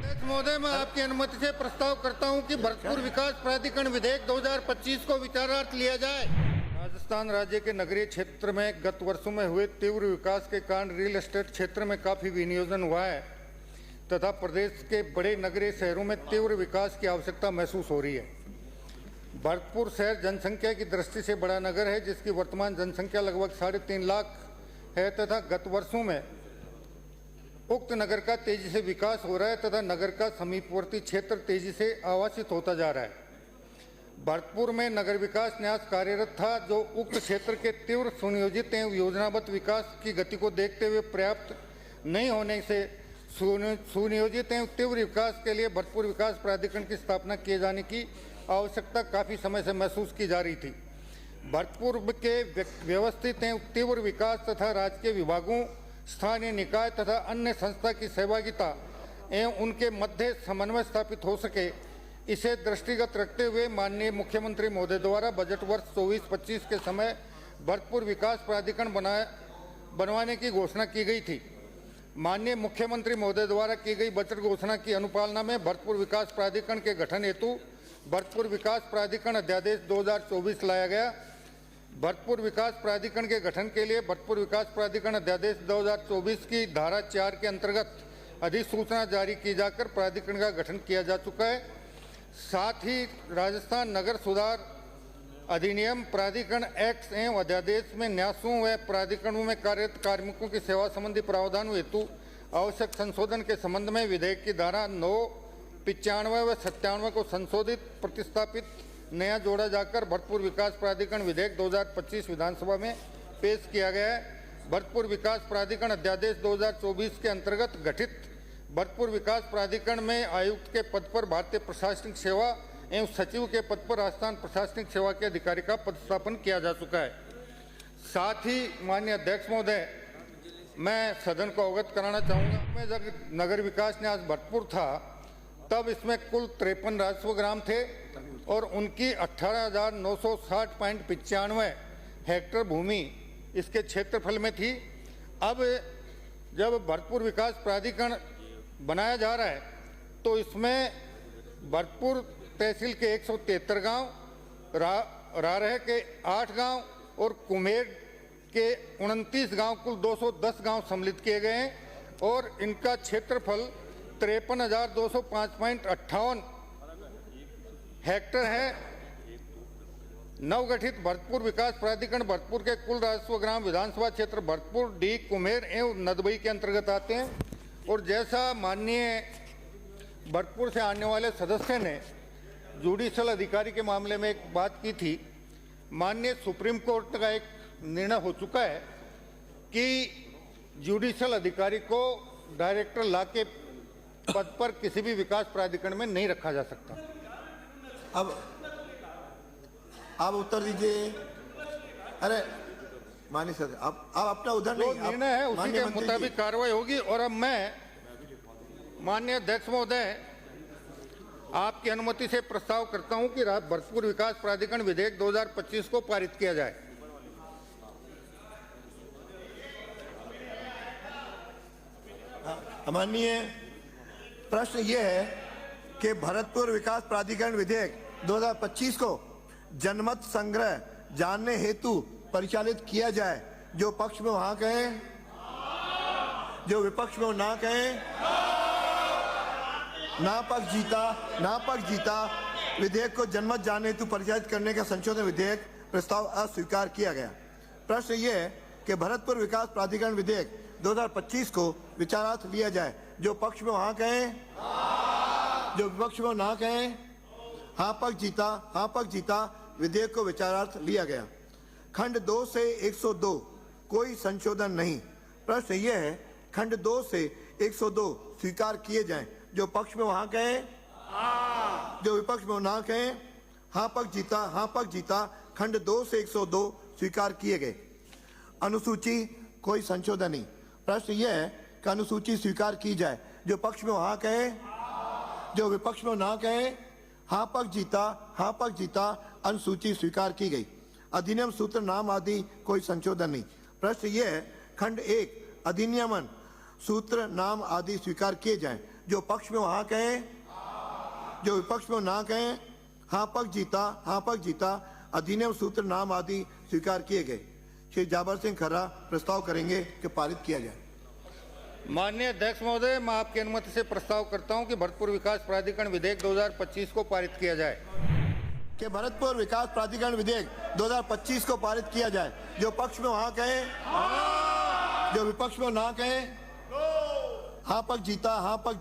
अध्यक्ष महोदय, मैं आपकी अनुमति से प्रस्ताव करता हूं कि भरतपुर विकास प्राधिकरण विधेयक 2025 को विचारार्थ लिया जाए। राजस्थान राज्य के नगरीय क्षेत्र में गत वर्षों में हुए तीव्र विकास के कारण रियल एस्टेट क्षेत्र में काफी विनियोजन हुआ है तथा प्रदेश के बड़े नगरीय शहरों में तीव्र विकास की आवश्यकता महसूस हो रही है। भरतपुर शहर जनसंख्या की दृष्टि से बड़ा नगर है, जिसकी वर्तमान जनसंख्या लगभग 3.5 लाख है तथा गत वर्षों में उक्त नगर का तेजी से विकास हो रहा है तथा नगर का समीपवर्ती क्षेत्र तेजी से आवासित होता जा रहा है। भरतपुर में नगर विकास न्यास कार्यरत था, जो उक्त क्षेत्र के तीव्र सुनियोजित एवं योजनाबद्ध विकास की गति को देखते हुए पर्याप्त नहीं होने से सुनियोजित एवं तीव्र विकास के लिए भरतपुर विकास प्राधिकरण की स्थापना किए जाने की आवश्यकता काफी समय से महसूस की जा रही थी। भरतपुर के व्यवस्थित एवं तीव्र विकास तथा राजकीय विभागों, स्थानीय निकाय तथा अन्य संस्था की सहभागिता एवं उनके मध्य समन्वय स्थापित हो सके, इसे दृष्टिगत रखते हुए माननीय मुख्यमंत्री महोदय द्वारा बजट वर्ष 24-25 के समय भरतपुर विकास प्राधिकरण बनवाने की घोषणा की गई थी। माननीय मुख्यमंत्री महोदय द्वारा की गई बजट घोषणा की अनुपालना में भरतपुर विकास प्राधिकरण के गठन हेतु भरतपुर विकास प्राधिकरण अध्यादेश 2024 लाया गया। भरतपुर विकास प्राधिकरण के गठन के लिए भरतपुर विकास प्राधिकरण अध्यादेश 2024 की धारा 4 के अंतर्गत अधिसूचना जारी की जाकर प्राधिकरण का गठन किया जा चुका है। साथ ही राजस्थान नगर सुधार अधिनियम, प्राधिकरण एक्ट एवं अध्यादेश में न्यासों व प्राधिकरणों में कार्यरत कार्मिकों की सेवा संबंधी प्रावधानों हेतु आवश्यक संशोधन के संबंध में विधेयक की धारा 9, 95 व 97 को संशोधित प्रतिस्थापित नया जोड़ा जाकर भरतपुर विकास प्राधिकरण विधेयक 2025 विधानसभा में पेश किया गया है। भरतपुर विकास प्राधिकरण अध्यादेश 2024 के अंतर्गत गठित भरतपुर विकास प्राधिकरण में आयुक्त के पद पर भारतीय प्रशासनिक सेवा एवं सचिव के पद पर राजस्थान प्रशासनिक सेवा के अधिकारी का पदस्थापन किया जा चुका है। साथ ही माननीय अध्यक्ष महोदय, मैं सदन को अवगत कराना चाहूँगा, मैं जब नगर विकास न्यास भरतपुर था तब इसमें कुल 53 राजस्व ग्राम थे और उनकी 18,960.95 हेक्टेयर भूमि इसके क्षेत्रफल में थी। अब जब भरतपुर विकास प्राधिकरण बनाया जा रहा है तो इसमें भरतपुर तहसील के 173 गांव, रारह के 8 गांव और कुम्हेर के 29 गांव, कुल 210 गांव सम्मिलित किए गए हैं और इनका क्षेत्रफल 53,205.58 हेक्टेयर है। नवगठित भरतपुर विकास प्राधिकरण भरतपुर के कुल राजस्व ग्राम विधानसभा क्षेत्र भरतपुर, डी, कुम्हेर एवं नदबई के अंतर्गत आते हैं। और जैसा माननीय भरतपुर से आने वाले सदस्य ने जुडिशल अधिकारी के मामले में एक बात की थी, माननीय सुप्रीम कोर्ट का एक निर्णय हो चुका है कि जुडिशल अधिकारी को डायरेक्टर ला के पद पर किसी भी विकास प्राधिकरण में नहीं रखा जा सकता। अब आप उत्तर दीजिए। अरे माननीय सर, आप अपना उधर जो निर्णय है उसी के मुताबिक कार्रवाई होगी। और अब मैं माननीय अध्यक्ष महोदय, आपकी अनुमति से प्रस्ताव करता हूं कि भरतपुर विकास प्राधिकरण विधेयक 2025 को पारित किया जाए। माननीय, प्रश्न ये है कि भरतपुर विकास प्राधिकरण विधेयक 2025 को जनमत संग्रह जानने हेतु परिचालित किया जाए। जो पक्ष में वहां कहें, जो विपक्ष में ना कहें। ना पक्ष जीता। विधेयक को जनमत जानने हेतु परिचालित करने का संशोधन विधेयक प्रस्ताव अस्वीकार किया गया। प्रश्न ये है कि भरतपुर विकास प्राधिकरण विधेयक 2025 को विचारार्थ लिया जाए। जो पक्ष में वहां कहें, जो विपक्ष में ना कहें। हाँ पक्ष जीता। विधेयक को विचारार्थ लिया गया। खंड 2 से 102 कोई संशोधन नहीं। प्रश्न यह है, खंड 2 से 102 स्वीकार किए जाएं। जो पक्ष में वहां कहें, जो विपक्ष में ना कहें। हाँ पक्ष जीता। खंड 2 से 102 स्वीकार किए गए। अनुसूची कोई संशोधन नहीं। प्रश्न यह है कि अनुसूची स्वीकार की जाए। जो पक्ष में वहां कहें, जो विपक्ष में ना कहें। हाँ पक्ष जीता। अनुसूची स्वीकार की गई। अधिनियम, सूत्र, नाम आदि कोई संशोधन नहीं। प्रश्न यह है, खंड 1 अधिनियमन, सूत्र, नाम आदि स्वीकार किए जाएं। जो पक्ष में हाँ कहें, जो विपक्ष में ना कहें। हाँ पक्ष जीता अधिनियम सूत्र नाम आदि स्वीकार किए गए। श्री जाबर सिंह खर्रा प्रस्ताव करेंगे कि पारित किया जाए। माननीय अध्यक्ष महोदय, मैं आपकी अनुमति से प्रस्ताव करता हूं कि भरतपुर विकास प्राधिकरण विधेयक 2025 को पारित किया जाए। कि भरतपुर विकास प्राधिकरण विधेयक 2025 को पारित किया जाए। जो पक्ष में हाँ कहें, जो विपक्ष में ना कहें। हाँ पक्ष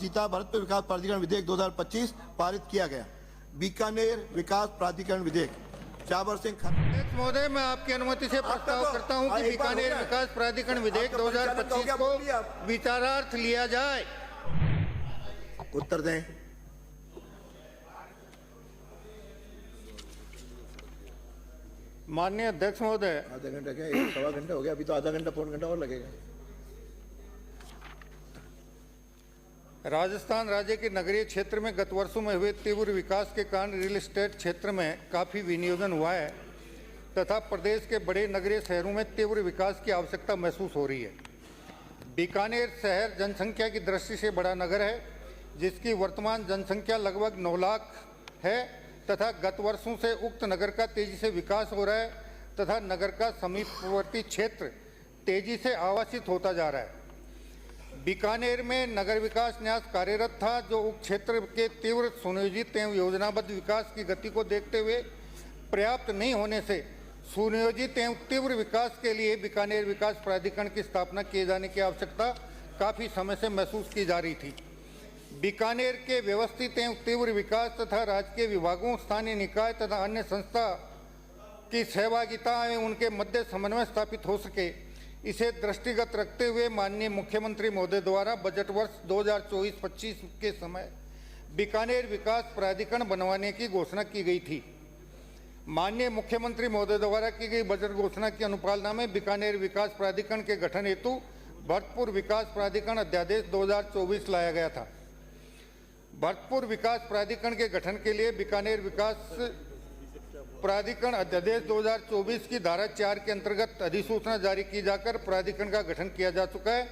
जीता भरतपुर विकास प्राधिकरण विधेयक 2025 पारित किया गया। बीकानेर विकास प्राधिकरण विधेयक जाबर सिंह खर्रा। अध्यक्ष महोदय, मैं आपकी अनुमति से प्रस्ताव करता हूं कि बीकानेर विकास प्राधिकरण विधेयक 2025 को विचारार्थ लिया जाए। उत्तर दें। माननीय अध्यक्ष महोदय, आधा घंटा क्या, 1.25 घंटा हो गया, अभी तो आधा घंटा पौन घंटा और लगेगा। राजस्थान राज्य के नगरीय क्षेत्र में गत वर्षों में हुए तीव्र विकास के कारण रियल एस्टेट क्षेत्र में काफ़ी विनियोजन हुआ है तथा प्रदेश के बड़े नगरीय शहरों में तीव्र विकास की आवश्यकता महसूस हो रही है। बीकानेर शहर जनसंख्या की दृष्टि से बड़ा नगर है, जिसकी वर्तमान जनसंख्या लगभग 9 लाख है तथा गत वर्षों से उक्त नगर का तेजी से विकास हो रहा है तथा नगर का समीपवर्ती क्षेत्र तेजी से आवासित होता जा रहा है। बीकानेर में नगर विकास न्यास कार्यरत था, जो उक्त क्षेत्र के तीव्र सुनियोजित एवं योजनाबद्ध विकास की गति को देखते हुए पर्याप्त नहीं होने से सुनियोजित एवं तीव्र विकास के लिए बीकानेर विकास प्राधिकरण की स्थापना किए जाने की आवश्यकता काफ़ी समय से महसूस की जा रही थी। बीकानेर के व्यवस्थित एवं तीव्र विकास तथा राजकीय विभागों, स्थानीय निकाय तथा अन्य संस्था की सहभागिता एवं उनके मध्य समन्वय स्थापित हो सके, इसे दृष्टिगत रखते हुए माननीय मुख्यमंत्री महोदय द्वारा बजट वर्ष 2024-25 के समय बीकानेर विकास प्राधिकरण बनवाने की घोषणा की गई थी। माननीय मुख्यमंत्री महोदय द्वारा की गई बजट घोषणा की अनुपालना में बीकानेर विकास प्राधिकरण के गठन हेतु भरतपुर विकास प्राधिकरण अध्यादेश 2024 लाया गया था। भरतपुर विकास प्राधिकरण के गठन के लिए बीकानेर विकास प्राधिकरण अध्यादेश 2024 की धारा 4 के अंतर्गत अधिसूचना जारी की जाकर प्राधिकरण का गठन किया जा चुका है।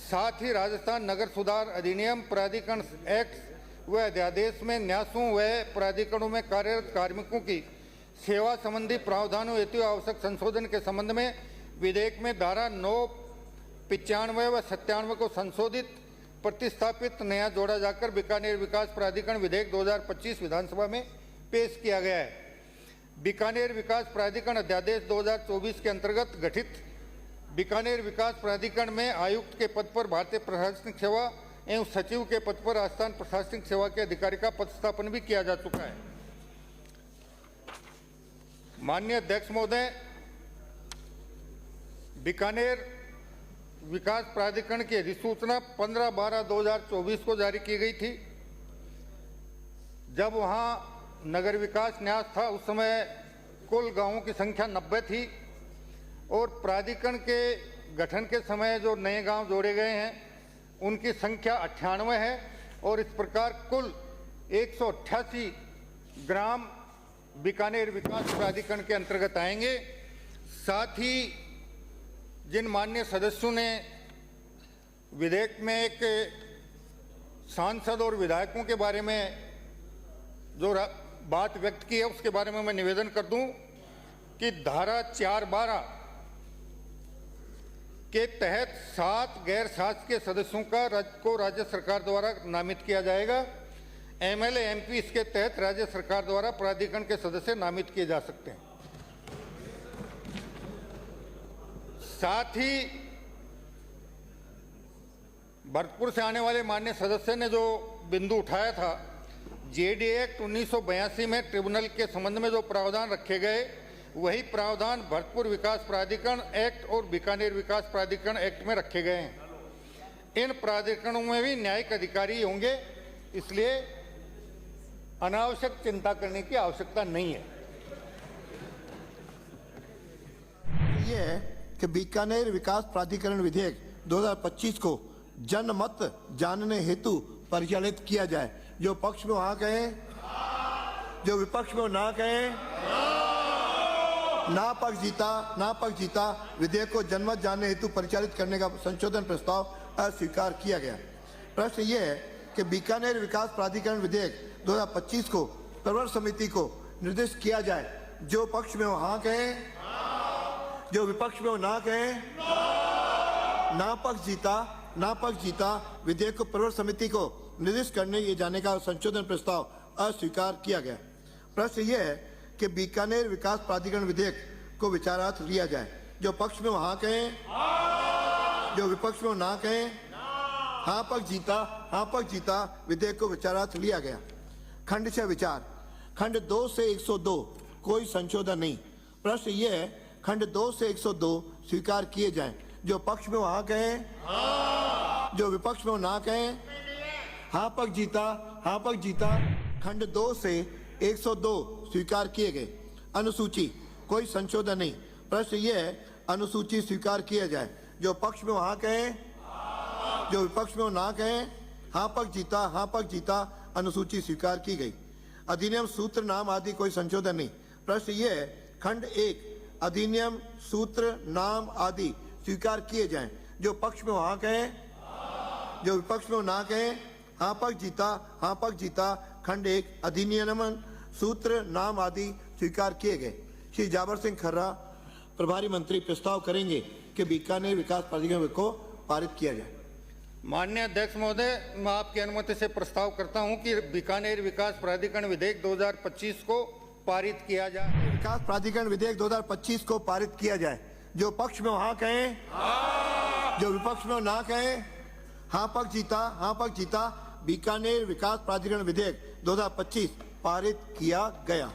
साथ ही राजस्थान नगर सुधार अधिनियम, प्राधिकरण एक्ट व अध्यादेश में न्यासों व प्राधिकरणों में कार्यरत कार्मिकों की सेवा संबंधी प्रावधानों हेतु आवश्यक संशोधन के संबंध में विधेयक में धारा 9, 95 व 97 को संशोधित प्रतिस्थापित नया जोड़ा जाकर बीकानेर विकास प्राधिकरण विधेयक 2025 विधानसभा में पेश किया गया है। बीकानेर विकास प्राधिकरण अध्यादेश 2024 के अंतर्गत गठित बीकानेर विकास प्राधिकरण में आयुक्त के पद पर भारतीय प्रशासनिक सेवा एवं सचिव के पद पर राजस्थान प्रशासनिक सेवा के अधिकारी का पदस्थापन भी किया जा चुका है। माननीय अध्यक्ष महोदय, बीकानेर विकास प्राधिकरण की अधिसूचना 15/12/2024 को जारी की गई थी। जब वहां नगर विकास न्यास था, उस समय कुल गांवों की संख्या 90 थी और प्राधिकरण के गठन के समय जो नए गांव जोड़े गए हैं उनकी संख्या 98 है और इस प्रकार कुल 188 ग्राम बीकानेर विकास प्राधिकरण के अंतर्गत आएंगे। साथ ही जिन माननीय सदस्यों ने विधेयक में एक सांसद और विधायकों के बारे में जो बात व्यक्त की है, उसके बारे में मैं निवेदन कर दूं कि धारा 4(12) के तहत 7 गैर शासकीय सदस्यों को राज्य सरकार द्वारा नामित किया जाएगा। एमएलए, एमपी इसके तहत राज्य सरकार द्वारा प्राधिकरण के सदस्य नामित किए जा सकते हैं। साथ ही भरतपुर से आने वाले माननीय सदस्य ने जो बिंदु उठाया था, जेडी एक्ट 1982 में ट्रिब्यूनल के संबंध में जो प्रावधान रखे गए, वही प्रावधान भरतपुर विकास प्राधिकरण एक्ट और बीकानेर विकास प्राधिकरण एक्ट में रखे गए हैं। इन प्राधिकरणों में भी न्यायिक अधिकारी होंगे, इसलिए अनावश्यक चिंता करने की आवश्यकता नहीं है। ये है कि बीकानेर विकास प्राधिकरण विधेयक 2025 को जनमत जानने हेतु परिचालित किया जाए। जो पक्ष में हाँ कहें, जो विपक्ष में ना कहें। ना पक्ष जीता विधेयक को जनमत जानने हेतु परिचालित करने का संशोधन प्रस्ताव अस्वीकार किया गया। प्रश्न ये है कि बीकानेर विकास प्राधिकरण विधेयक 2025 को प्रवर समिति को निर्देशित किया जाए। जो पक्ष में हो हाँ कहें, जो विपक्ष में हो ना कहें। ना पक्ष जीता विधेयक को प्रवर समिति को निर्देशित करने ये जाने का संशोधन प्रस्ताव अस्वीकार किया गया। प्रश्न यह है कि बीकानेर विकास प्राधिकरण विधेयक को विचारार्थ लिया जाए। जो पक्ष में हो हाँ कहें, जो विपक्ष में हो ना कहें। हाँ पक्ष जीता विधेयक को विचारार्थ लिया गया। खंड 6 विचार। खंड 2 से 102 कोई संशोधन नहीं। प्रश्न यह है खंड 2 से 102 स्वीकार किए जाएं। जो पक्ष में हो हाँ कहें, जो विपक्ष में हो ना कहें। हाँ पक्ष जीता खंड 2 से 102 स्वीकार किए गए। अनुसूची कोई संशोधन नहीं। प्रश्न यह है अनुसूची स्वीकार किया जाए। जो पक्ष में हो हाँ कहें, जो विपक्ष में हो ना कहें। हाँ पक्ष जीता अनुसूची स्वीकार की गई। अधिनियम सूत्र नाम आदि कोई संशोधन नहीं। प्रश्न यह है खंड 1 अधिनियम सूत्र नाम आदि स्वीकार किए जाएं। जो पक्ष में हो हाँ कहें, जो विपक्ष में हो ना कहें। हाँ पक्ष जीता खंड 1 अधिनियम सूत्र नाम आदि स्वीकार किए गए। श्री जाबर सिंह खर्रा प्रभारी मंत्री प्रस्ताव करेंगे कि बीकानेर विकास प्राधिकरण को पारित किया जाए। माननीय अध्यक्ष महोदय, मैं आपकी अनुमति से प्रस्ताव करता हूं कि बीकानेर विकास प्राधिकरण विधेयक 2025 को पारित किया जाए। विकास प्राधिकरण विधेयक 2025 को पारित किया जाए। जो पक्ष में हो हाँ कहें, जो विपक्ष में हो ना कहें। हाँ पक्ष जीता बीकानेर विकास प्राधिकरण विधेयक 2025 पारित किया गया।